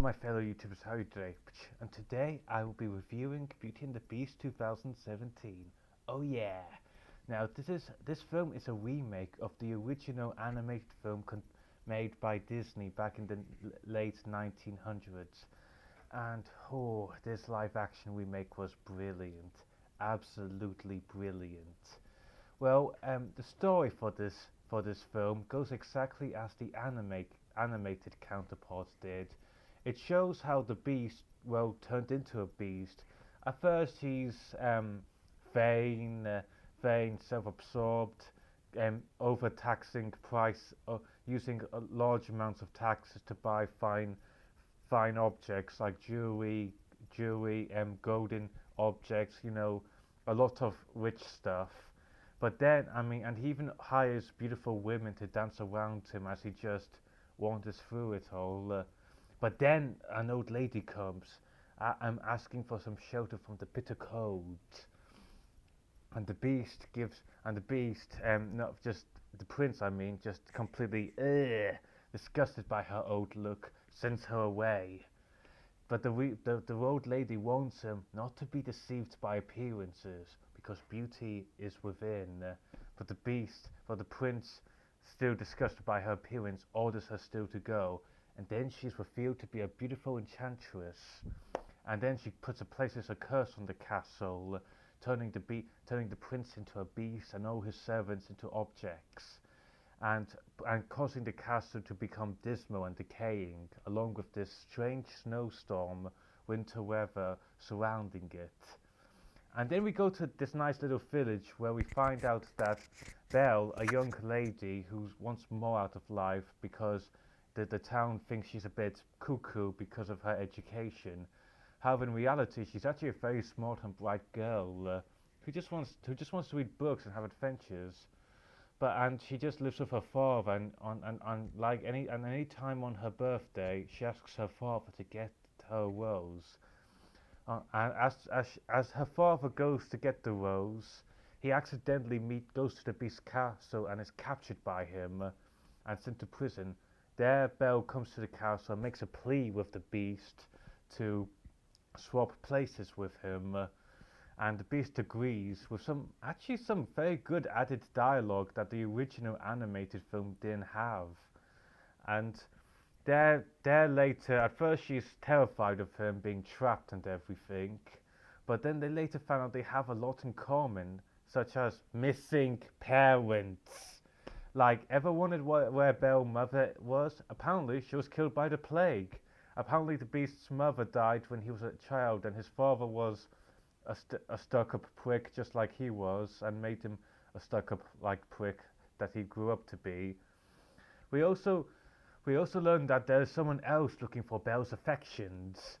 my fellow YouTubers, how are you today? And today I will be reviewing Beauty and the Beast 2017. Oh yeah! Now this film is a remake of the original animated film made by Disney back in the late 1900s. And oh, this live action remake was brilliant. Absolutely brilliant. Well, the story for this film goes exactly as the animated counterparts did. It shows how the beast, well, turned into a beast. At first, he's vain, self-absorbed, overtaxing price, using large amounts of taxes to buy fine objects like jewelry, golden objects. A lot of rich stuff. But then, I mean, and he even hires beautiful women to dance around him as he just wanders through it all. But then an old lady comes. I'm asking for some shelter from the bitter cold. And the beast, not just the prince, I mean, just completely disgusted by her old look, sends her away. But the old lady warns him not to be deceived by appearances, because beauty is within. But the prince, still disgusted by her appearance, orders her still to go. And then she's revealed to be a beautiful enchantress. And then she places a curse on the castle, turning the prince into a beast and all his servants into objects, and causing the castle to become dismal and decaying, along with this strange snowstorm, winter weather surrounding it. And then we go to this nice little village where we find out that Belle, a young lady who wants more out of life because the town thinks she's a bit cuckoo because of her education. However, in reality, she's actually a very smart and bright girl who just wants to read books and have adventures. And she just lives with her father, and like any time on her birthday, she asks her father to get her a rose. And as her father goes to get the rose, he accidentally goes to the beast's castle and is captured by him and sent to prison. There, Belle comes to the castle and makes a plea with the beast to swap places with him. And the beast agrees with some very good added dialogue that the original animated film didn't have. And there later, at first she's terrified of him being trapped and everything, but then they later found out they have a lot in common, such as missing parents. Like, ever wondered where Belle's mother was? Apparently, she was killed by the plague. Apparently, the beast's mother died when he was a child, and his father was a stuck-up prick just like he was, and made him a stuck-up like prick that he grew up to be. We also learned that there is someone else looking for Belle's affections.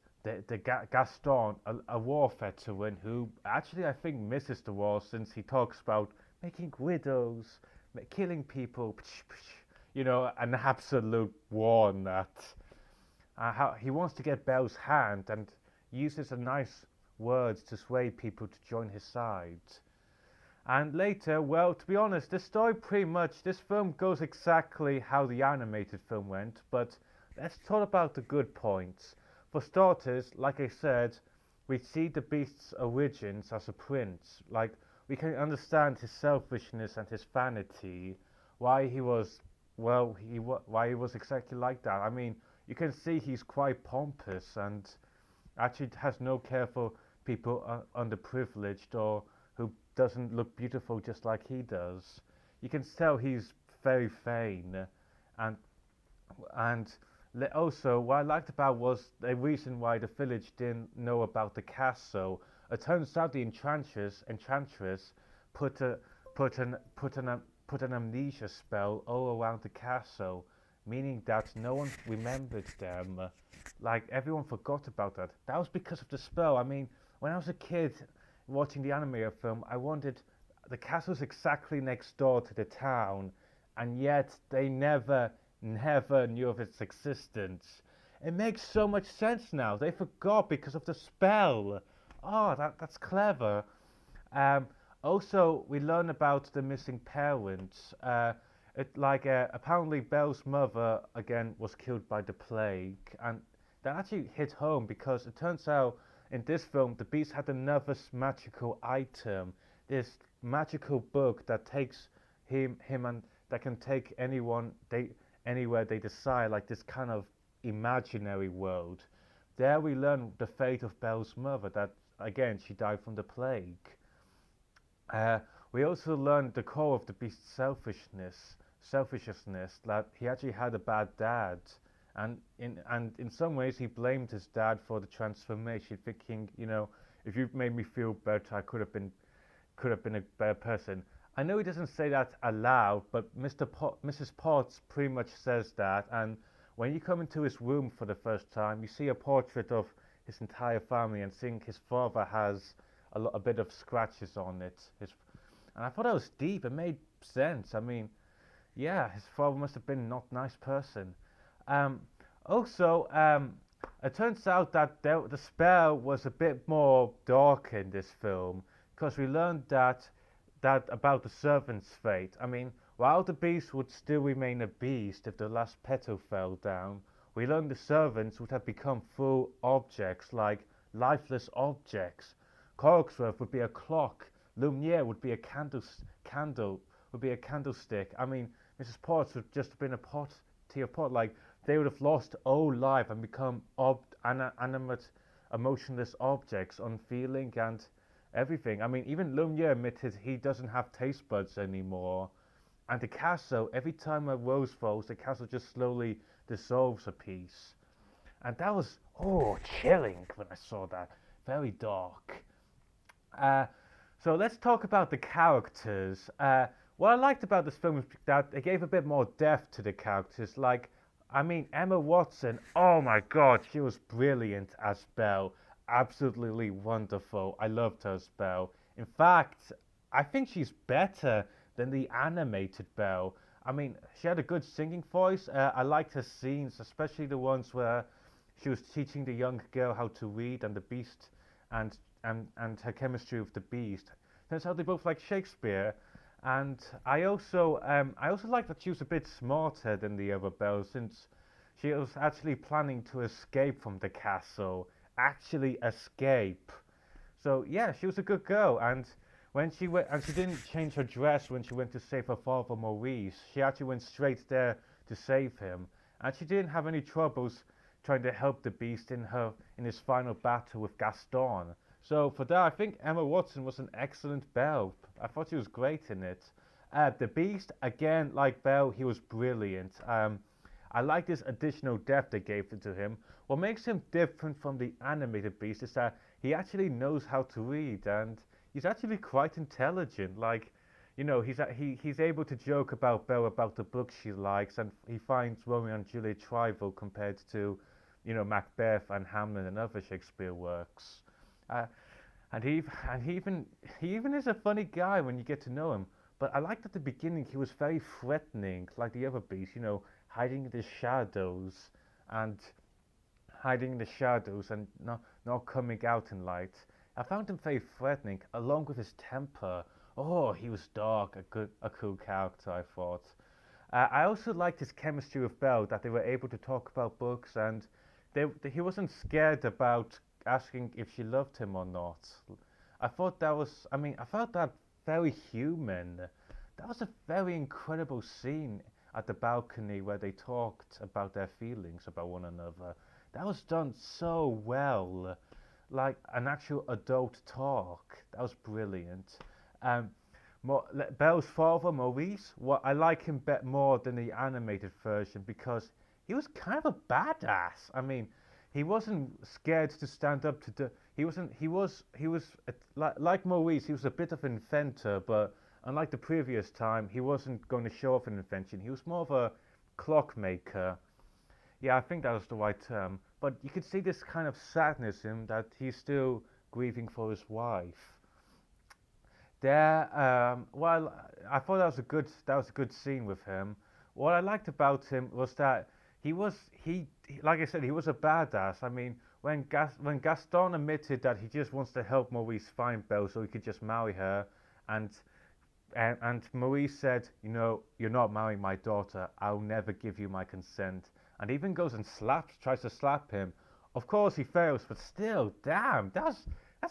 Gaston, a war veteran who actually I think misses the war, since he talks about making widows, killing people, an absolute war nut. How he wants to get Belle's hand and uses a nice words to sway people to join his side. And later, well, to be honest, this film goes exactly how the animated film went, but let's talk about the good points. For starters, like I said, we see the beast's origins as a prince. Like, we can understand his selfishness and his vanity, why he was exactly like that. I mean, you can see he's quite pompous and actually has no care for people underprivileged or who doesn't look beautiful just like he does. You can tell he's very vain, and also what I liked about was the reason why the village didn't know about the castle. It turns out the enchantress put an amnesia spell all around the castle, meaning that no one remembered them. Like, everyone forgot about that. That was because of the spell. I mean, when I was a kid watching the animated film, I wondered, the castle's exactly next door to the town, and yet they never knew of its existence. It makes so much sense now. They forgot because of the spell. Oh, that's clever. Also, we learn about the missing parents. Apparently Belle's mother again was killed by the plague, and that actually hit home because it turns out in this film the Beast had another magical item, this magical book that takes him and that can take anyone they anywhere they decide, like this kind of imaginary world. There we learn the fate of Belle's mother, that again she died from the plague. Uh, we also learned the core of the beast's selfishness, that he actually had a bad dad, and in some ways he blamed his dad for the transformation, thinking, if you've made me feel better, I could have been a better person. I know he doesn't say that aloud, but Mrs. Potts pretty much says that. And when you come into his room for the first time, you see a portrait of his entire family, and seeing his father has a bit of scratches on it. And I thought that was deep. It made sense. I mean, yeah, his father must have been not a nice person. Um, also, it turns out that the spell was a bit more dark in this film, because we learned that about the servant's fate. I mean, while the beast would still remain a beast if the last petal fell down, we learned the servants would have become full objects, like lifeless objects. Cogsworth would be a clock. Lumiere would be a candle would be a candlestick. I mean, Mrs. Potts would just have been a teapot. Like, they would have lost all life and become animate, emotionless objects, unfeeling and everything. I mean, even Lumiere admitted he doesn't have taste buds anymore. And the castle, every time a rose falls, the castle just slowly dissolves a piece. And that was, chilling when I saw that. Very dark. Uh, so let's talk about the characters. What I liked about this film is that it gave a bit more depth to the characters. Like, I mean, Emma Watson, oh my god, she was brilliant as Belle. Absolutely wonderful. I loved her as Belle. In fact, I think she's better than the animated Belle. I mean, she had a good singing voice. I liked her scenes, especially the ones where she was teaching the young girl how to read, and the beast, and her chemistry with the beast. Turns out they both like Shakespeare, and I also like that she was a bit smarter than the other Belles, since she was actually planning to escape from the castle. Actually escape. So yeah, she was a good girl, and when she went, and she didn't change her dress when she went to save her father Maurice. She actually went straight there to save him, and she didn't have any troubles trying to help the beast in his final battle with Gaston. So for that, I think Emma Watson was an excellent Belle. I thought she was great in it. The beast, again, like Belle, he was brilliant. I like this additional depth they gave to him. What makes him different from the animated beast is that he actually knows how to read, and he's actually quite intelligent. Like, he's able to joke about Belle about the books she likes, and he finds Romeo and Juliet trivial compared to, Macbeth and Hamlet and other Shakespeare works. Uh, and he even is a funny guy when you get to know him. But I liked at the beginning he was very threatening, like the other beasts, hiding in the shadows and not coming out in light. I found him very threatening, along with his temper. Oh, he was dark, a cool character, I thought. I also liked his chemistry with Belle, that they were able to talk about books, and he wasn't scared about asking if she loved him or not. I felt that very human. That was a very incredible scene at the balcony where they talked about their feelings about one another. That was done so well, like an actual adult talk. That was brilliant. Um, Belle's father, Maurice, I like him more than the animated version, because he was kind of a badass. I mean, he wasn't scared to stand up to the. Like Maurice. He was a bit of an inventor, but unlike the previous time, he wasn't going to show off an invention. He was more of a clockmaker. Yeah, I think that was the right term. But you could see this kind of sadness in him, that he's still grieving for his wife. Well, I thought that was a good scene with him. What I liked about him was that like I said, he was a badass. I mean, when Gaston admitted that he just wants to help Maurice find Belle so he could just marry her, and and Maurice said, you're not marrying my daughter. I'll never give you my consent. And even goes and tries to slap him. of course he fails, but still, damn, that's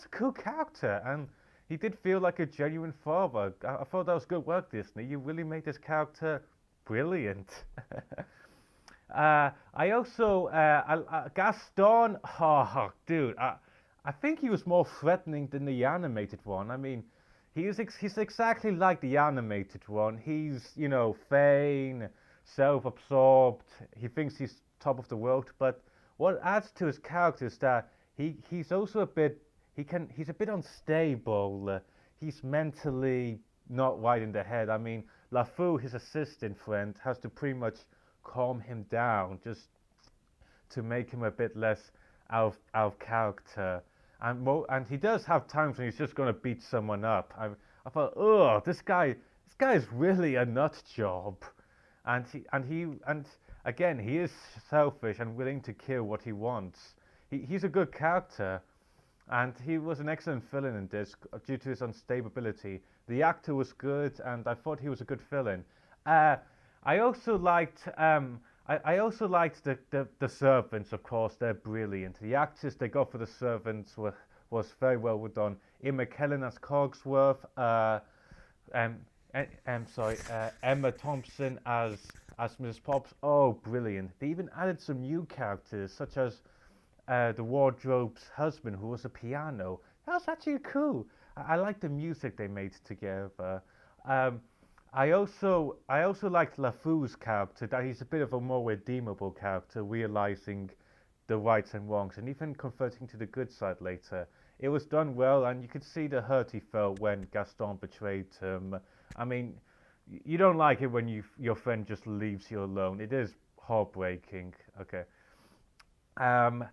a cool character, and he did feel like a genuine father. I thought that was good work, Disney. You really made this character brilliant. I also Gaston. Oh, dude, I think he was more threatening than the animated one. I mean, he's exactly like the animated one. He's vain, self-absorbed. He thinks he's top of the world. But what adds to his character is that he's also a bit he's a bit unstable. He's mentally not right in the head. I mean, LeFou, his assistant friend, has to pretty much calm him down just to make him a bit less out of character. And he does have times when he's just going to beat someone up. I thought, oh, this guy is really a nut job, and again, he is selfish and willing to kill what he wants. He's a good character, and he was an excellent villain in this due to his unstability. The actor was good, and I thought he was a good villain. Uh, I also liked I also liked the servants. Of course, they're brilliant. The actors they got for the servants was very well done. Ian McKellen as Cogsworth, um, Emma Thompson as Mrs. Pops. Oh, brilliant! They even added some new characters such as the wardrobe's husband, who was a piano. That was actually cool. I like the music they made together. Um, I also liked LeFou's character, that he's a bit of a more redeemable character, realizing the rights and wrongs, and even converting to the good side later. It was done well, and you could see the hurt he felt when Gaston betrayed him. I mean, you don't like it when your friend just leaves you alone. It is heartbreaking. Okay. Um,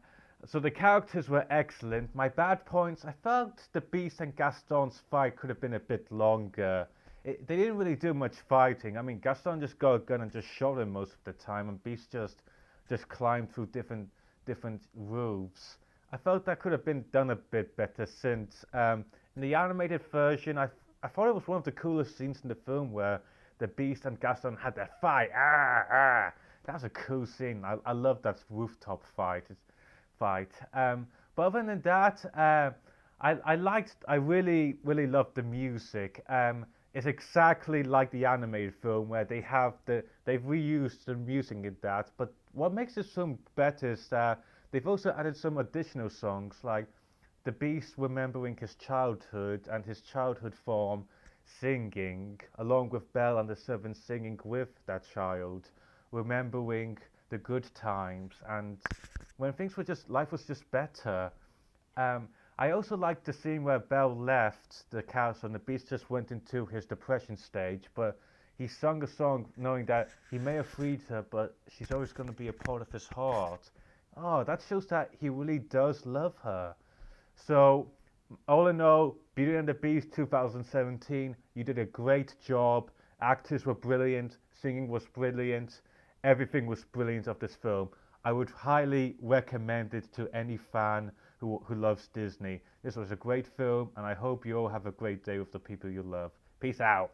so the characters were excellent. My bad points, I felt the Beast and Gaston's fight could have been a bit longer. They didn't really do much fighting. I mean, Gaston just got a gun and just shot him most of the time, and Beast just climbed through different roofs. I felt that could have been done a bit better since in the animated version, I thought it was one of the coolest scenes in the film where the Beast and Gaston had their fight. That's a cool scene. I love that rooftop fight. But other than that, I really loved the music. It's exactly like the animated film where they've reused the music in that. But what makes this film better is that they've also added some additional songs like the Beast remembering his childhood and his childhood form singing, along with Belle and the servants singing with that child, remembering the good times and when life was just better. Um, I also liked the scene where Belle left the castle and the Beast just went into his depression stage, but he sung a song knowing that he may have freed her, but she's always going to be a part of his heart. Oh, that shows that he really does love her. So, all in all, Beauty and the Beast 2017, you did a great job. Actors were brilliant, singing was brilliant, everything was brilliant of this film. I would highly recommend it to any fan who loves Disney. This was a great film, and I hope you all have a great day with the people you love. Peace out.